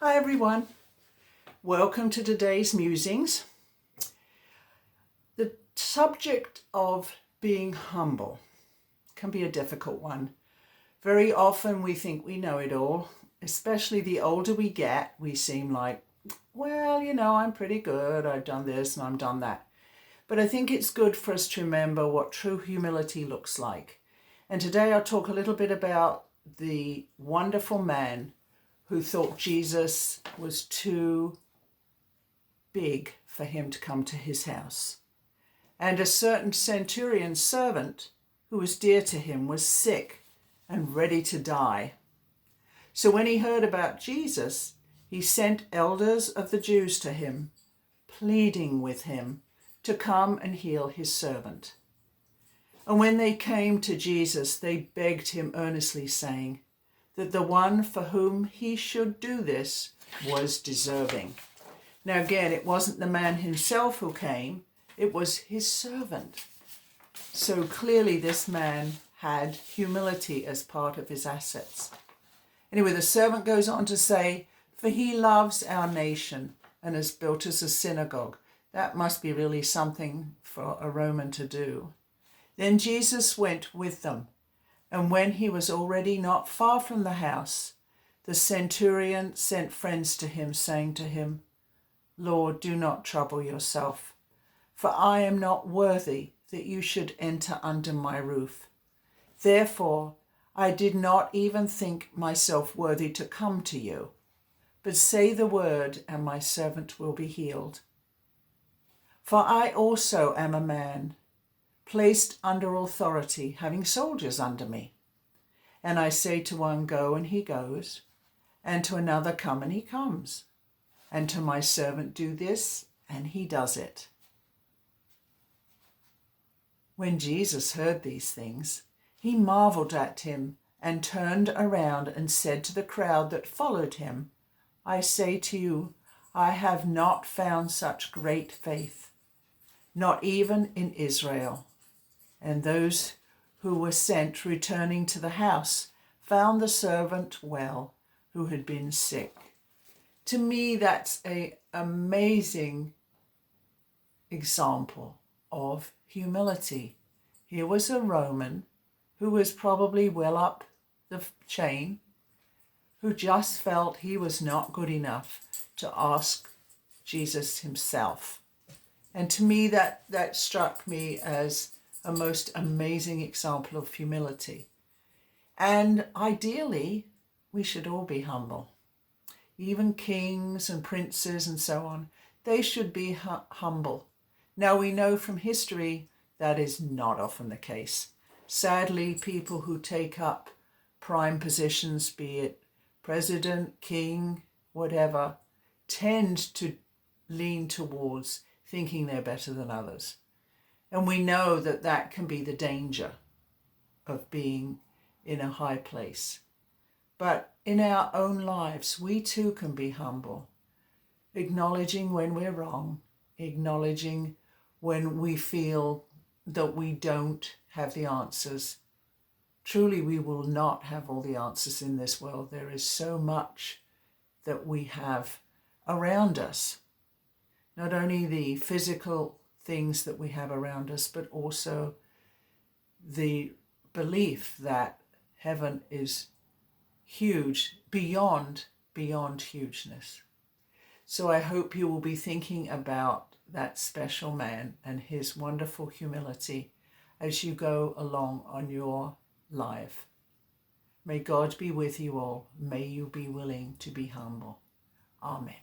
Hi everyone, welcome to today's musings. The subject of being humble can be a difficult one. Very often we think we know it all, especially the older we get, we seem like, well, I'm pretty good, I've done this and I've done that. But I think it's good for us to remember what true humility looks like. And today I'll talk a little bit about the wonderful man who thought Jesus was too big for him to come to his house. And a certain centurion servant who was dear to him was sick and ready to die. So when he heard about Jesus, he sent elders of the Jews to him, pleading with him to come and heal his servant. And when they came to Jesus, they begged him earnestly, saying that the one for whom he should do this was deserving. Now again, it wasn't the man himself who came, it was his servant. So clearly this man had humility as part of his assets. Anyway, the servant goes on to say, for he loves our nation and has built us a synagogue. That must be really something for a Roman to do. Then Jesus went with them. And when he was already not far from the house, the centurion sent friends to him, saying to him, Lord, do not trouble yourself, for I am not worthy that you should enter under my roof. Therefore, I did not even think myself worthy to come to you, but say the word, and my servant will be healed. For I also am a man, placed under authority, having soldiers under me. And I say to one, go, and he goes, and to another, come, and he comes, and to my servant, do this, and he does it. When Jesus heard these things, he marveled at him and turned around and said to the crowd that followed him, I say to you, I have not found such great faith, not even in Israel. And those who were sent, returning to the house, found the servant well, who had been sick. To me, that's an amazing example of humility. Here was a Roman who was probably well up the chain, who just felt he was not good enough to ask Jesus himself. And to me, that struck me as a most amazing example of humility. And ideally, we should all be humble. Even kings and princes and so on, they should be humble. Now, we know from history that is not often the case. Sadly, people who take up prime positions, be it president, king, whatever, tend to lean towards thinking they're better than others. And we know that that can be the danger of being in a high place. But in our own lives, we too can be humble, acknowledging when we're wrong, acknowledging when we feel that we don't have the answers. Truly, we will not have all the answers in this world. There is so much that we have around us, not only the physical things that we have around us, but also the belief that heaven is huge, beyond hugeness. So I hope you will be thinking about that special man and his wonderful humility as you go along on your life. May God be with you all. May you be willing to be humble. Amen.